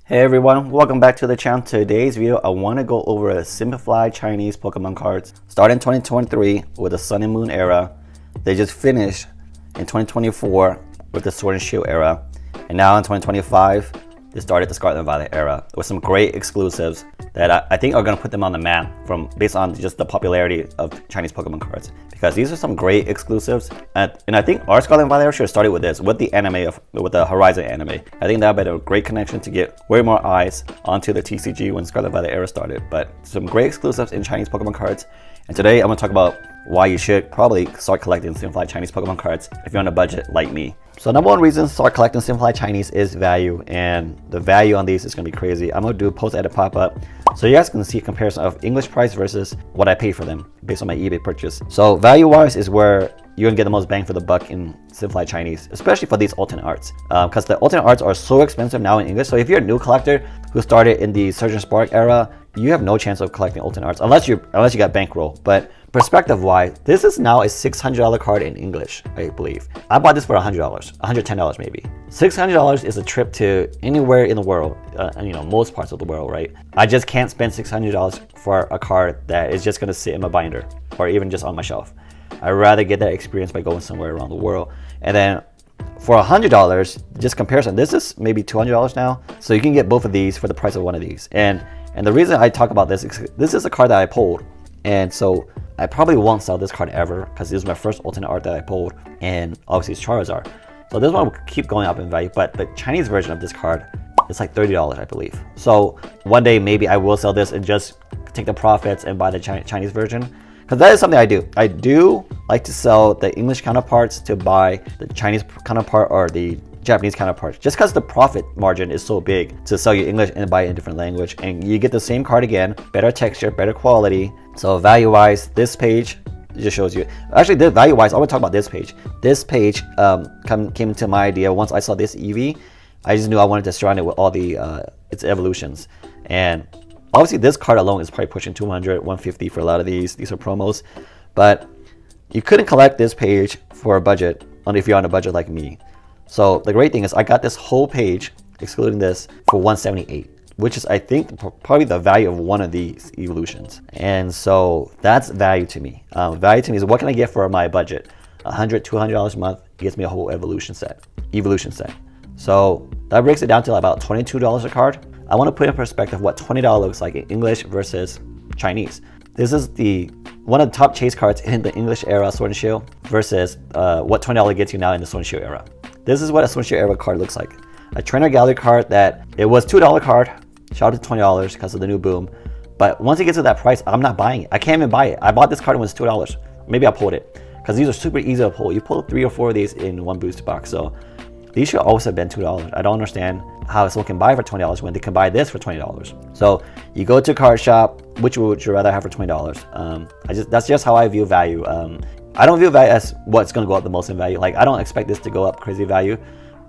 Hey everyone, welcome back to the channel. Today's video, I want to go over a simplified Chinese Pokemon cards. Started in 2023 with the Sun and Moon era. They just finished in 2024 with the Sword and Shield era. And now in 2025, they started the Scarlet and Violet era with some great exclusives that I think are going to put them on the map based on just the popularity of Chinese Pokemon cards. Because these are some great exclusives, and I think our Scarlet and Violet era should have started with this, with the anime, with the Horizon anime. I think that would be a great connection to get way more eyes onto the TCG when Scarlet and Violet era started. But some great exclusives in Chinese Pokemon cards. And today I'm going to talk about why you should probably start collecting Simplified Chinese Pokemon cards if you're on a budget like me. So number one reason to start collecting Simplified Chinese is value, and the value on these is going to be crazy. I'm going to do a post-edit pop-up so you guys can see a comparison of English price versus what I paid for them based on my eBay purchase. So value-wise is where you're going to get the most bang for the buck in Simplified Chinese, especially for these alternate arts. Because the alternate arts are so expensive now in English. So if you're a new collector who started in the Surge and Spark era, you have no chance of collecting alternate arts unless you got bankroll. But perspective-wise, this is now a $600 card in English, I believe. I bought this for $100, $110 maybe. $600 is a trip to anywhere in the world, most parts of the world, right? I just can't spend $600 for a card that is just gonna sit in my binder or even just on my shelf. I'd rather get that experience by going somewhere around the world. And then for $100, just comparison, this is maybe $200 now. So you can get both of these for the price of one of these. And the reason I talk about this is this is a card that I pulled. And so I probably won't sell this card ever because this is my first alternate art that I pulled. And obviously it's Charizard. So this one will keep going up in value, but the Chinese version of this card is like $30, I believe. So one day maybe I will sell this and just take the profits and buy the Chinese version. Because that is something I do. I do like to sell the English counterparts to buy the Chinese counterpart or the Japanese counterpart, just because the profit margin is so big to sell you English and buy it in a different language, and you get the same card again, better texture, better quality. So value wise, this page just shows you, actually this value wise, I want to talk about this page. This page came into my idea once I saw this Eevee. I just knew I wanted to surround it with all the its evolutions, and obviously this card alone is probably pushing 200, 150 for a lot of these are promos, but you couldn't collect this page for a budget if you're on a budget like me. So the great thing is I got this whole page, excluding this, for $178, which is I think probably the value of one of these evolutions. And so that's value to me. Value to me is what can I get for my budget? $100, $200 a month gets me a whole evolution set. So that breaks it down to about $22 a card. I want to put in perspective what $20 looks like in English versus Chinese. This is one of the top chase cards in the English era Sword and Shield versus what $20 gets you now in the Sword and Shield era. This is what a Sword and Shield era card looks like. A Trainer Gallery card that it was $2 card, shout out to $20 because of the new boom. But once it gets to that price, I'm not buying it. I can't even buy it. I bought this card and it was $2. Maybe I pulled it because these are super easy to pull. You pull 3 or 4 of these in one booster box. So these should always have been $2. I don't understand how someone can buy for $20 when they can buy this for $20. So you go to a card shop, which would you rather have for $20? That's just how I view value. I don't view value as what's going to go up the most in value. Like I don't expect this to go up crazy value,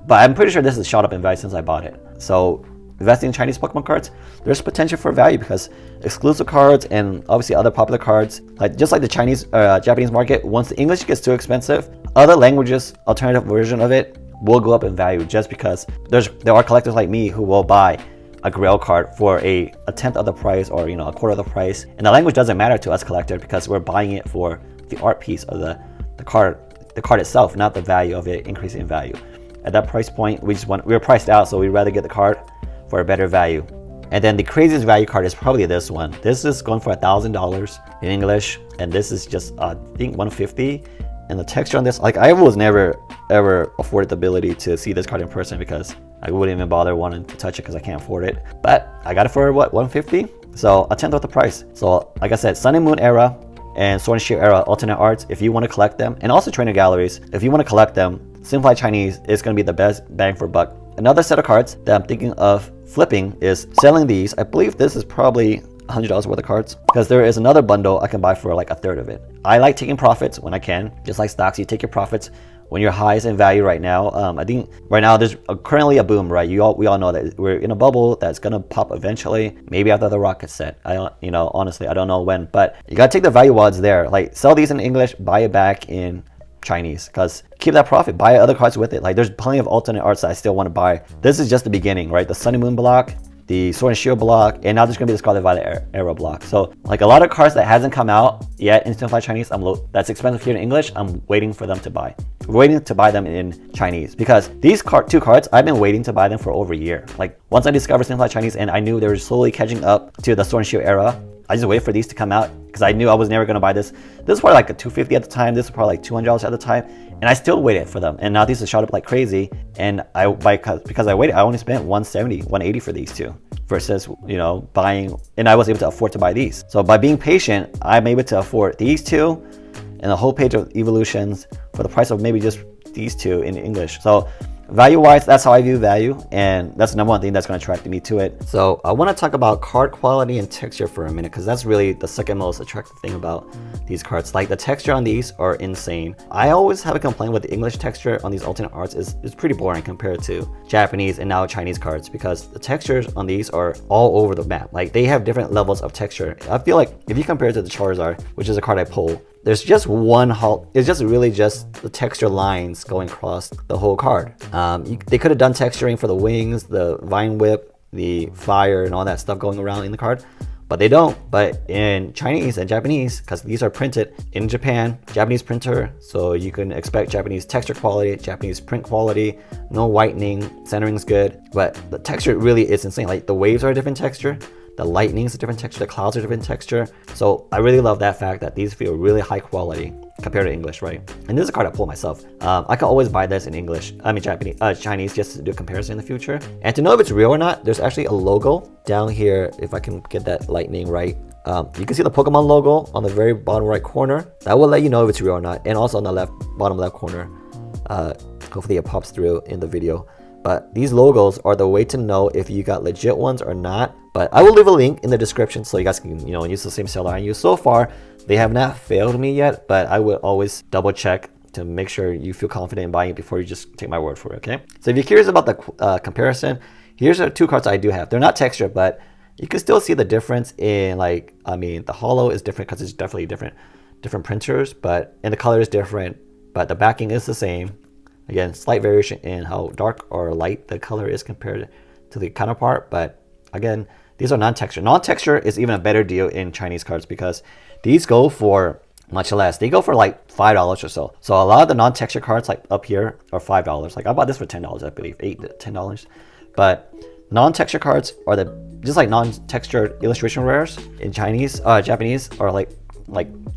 but I'm pretty sure this has shot up in value since I bought it. So investing in Chinese Pokemon cards, there's potential for value because exclusive cards and obviously other popular cards, just like the Japanese market, once the English gets too expensive, other languages, alternative version of it will go up in value just because there are collectors like me who will buy a Grail card for a tenth of the price or a quarter of the price, and the language doesn't matter to us collectors because we're buying it for the art piece of the card itself, not the value of it increasing in value. At that price point, we were priced out, so we'd rather get the card for a better value. And then the craziest value card is probably this one. This is going for $1,000 in English, and this is just I think $150. And the texture on this, like I was never ever afforded the ability to see this card in person because I wouldn't even bother wanting to touch it because I can't afford it. But I got it for what, $150? So a tenth of the price. So like I said, Sun and Moon era and Sword and Shield era alternate arts, if you want to collect them, and also trainer galleries, if you want to collect them, Simplified Chinese is going to be the best bang for buck. Another set of cards that I'm thinking of flipping is selling these. I believe this is probably $100 worth of cards because there is another bundle I can buy for like a third of it. I like taking profits when I can, just like stocks. You take your profits when you're highest in value right now. I think right now there's currently a boom, right? We all know that we're in a bubble that's gonna pop eventually, maybe after the rocket set. Honestly, I don't know when, but you gotta take the value while it's there. Like sell these in English, buy it back in Chinese, because keep that profit, buy other cards with it. Like there's plenty of alternate arts that I still want to buy. This is just the beginning, right? The Sun and Moon block the Sword and Shield block, and now there's gonna be the Scarlet Violet Arrow block. So like a lot of cards that hasn't come out yet in Simplified Chinese, that's expensive here in English, I'm waiting for them to buy. Waiting to buy them in Chinese, because these two cards, I've been waiting to buy them for over a year. Like once I discovered Simplified Chinese and I knew they were slowly catching up to the Sword and Shield era, I just waited for these to come out because I knew I was never going to buy this. This was probably like a $250 at the time. This was probably like $200 at the time. And I still waited for them. And now these have shot up like crazy. And because I waited, I only spent $170, $180 for these two versus, you know, buying, and I was able to afford to buy these. So by being patient, I'm able to afford these two and a whole page of Eeveelutions for the price of maybe just these two in English. So value-wise, that's how I view value, and that's the number one thing that's going to attract me to it. So I want to talk about card quality and texture for a minute, because that's really the second most attractive thing about these cards. Like the texture on these are insane. I always have a complaint with the English texture on these alternate arts is pretty boring compared to Japanese and now Chinese cards, because the textures on these are all over the map. Like they have different levels of texture. I feel like if you compare it to the Charizard, which is a card I pull, there's just one it's just really just the texture lines going across the whole card. They could have done texturing for the wings, the vine whip, the fire, and all that stuff going around in the card, but they don't. But in Chinese and Japanese, because these are printed in Japan, Japanese printer, so you can expect Japanese texture quality, Japanese print quality, no whitening, centering's good, but the texture really is insane. Like the waves are a different texture, the lightning is a different texture, the clouds are a different texture. So I really love that fact that these feel really high quality compared to English, right? And this is a card I pull myself. I can always buy this in English, Chinese, just to do a comparison in the future. And to know if it's real or not, there's actually a logo down here, if I can get that lightning right. You can see the Pokemon logo on the very bottom right corner. That will let you know if it's real or not. And also on the bottom left corner. Hopefully it pops through in the video. But these logos are the way to know if you got legit ones or not. But I will leave a link in the description so you guys can, you know, use the same seller I use. So far, they have not failed me yet, but I will always double check to make sure you feel confident in buying it before you just take my word for it, okay? So if you're curious about the comparison, here's the two cards I do have. They're not textured, but you can still see the difference in, like, I mean, the holo is different because it's definitely different printers, and the color is different, but the backing is the same. Again, slight variation in how dark or light the color is compared to the counterpart, but again, these are non-texture. Non-texture is even a better deal in Chinese cards because these go for much less. They go for like $5 or so. So a lot of the non-texture cards like up here are $5. Like I bought this for $10, I believe, $8 to $10. But non-texture cards are just like non-textured illustration rares in Japanese are like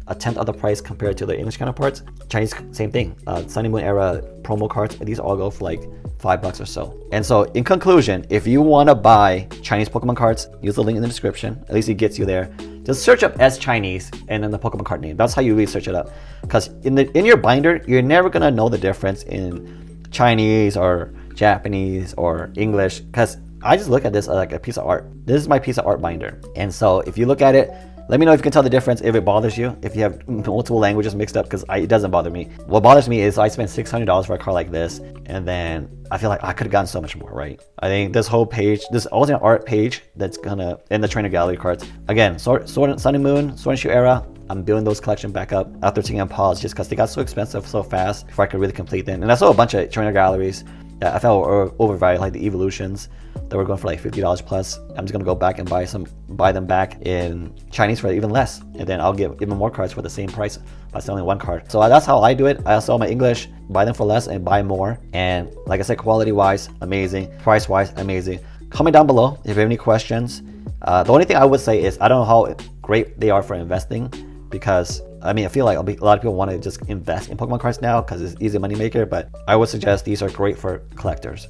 a tenth of the price compared to the English counterparts. Chinese, same thing. Sun and Moon era promo cards, these all go for like $5 or so. And so in conclusion, if you want to buy Chinese Pokemon cards, use the link in the description. At least it gets you there. Just search up S Chinese and then the Pokemon card name. That's how you really search it up. Because in your binder, you're never gonna know the difference in Chinese or Japanese or English. Because I just look at this like a piece of art. This is my piece of art binder. And so if you look at it, let me know if you can tell the difference, if it bothers you, if you have multiple languages mixed up, because it doesn't bother me. What bothers me is I spent $600 for a card like this, and then I feel like I could have gotten so much more, right? I think this whole page, this alternate art page that's gonna, in the trainer gallery cards, again, Sun and Moon, Sword and Shield era, I'm building those collection back up after taking on pause just because they got so expensive so fast before I could really complete them. And I saw a bunch of trainer galleries that I felt were overvalued, like the Eeveelutions that were going for like $50 plus. I'm just gonna go back and buy them back in Chinese for even less, and then I'll get even more cards for the same price by selling one card. So that's how I do it. I sell my English, buy them for less, and buy more. And like I said, quality-wise, amazing. Price-wise, amazing. Comment down below if you have any questions. The only thing I would say is I don't know how great they are for investing, because I mean, I feel like a lot of people want to just invest in Pokemon cards now because it's easy money maker, but I would suggest these are great for collectors.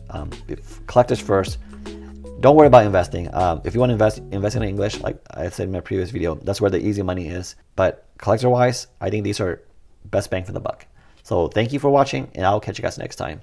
Collectors first. Don't worry about investing. If you want to invest in English, like I said in my previous video, that's where the easy money is. But collector-wise, I think these are best bang for the buck. So thank you for watching, and I'll catch you guys next time.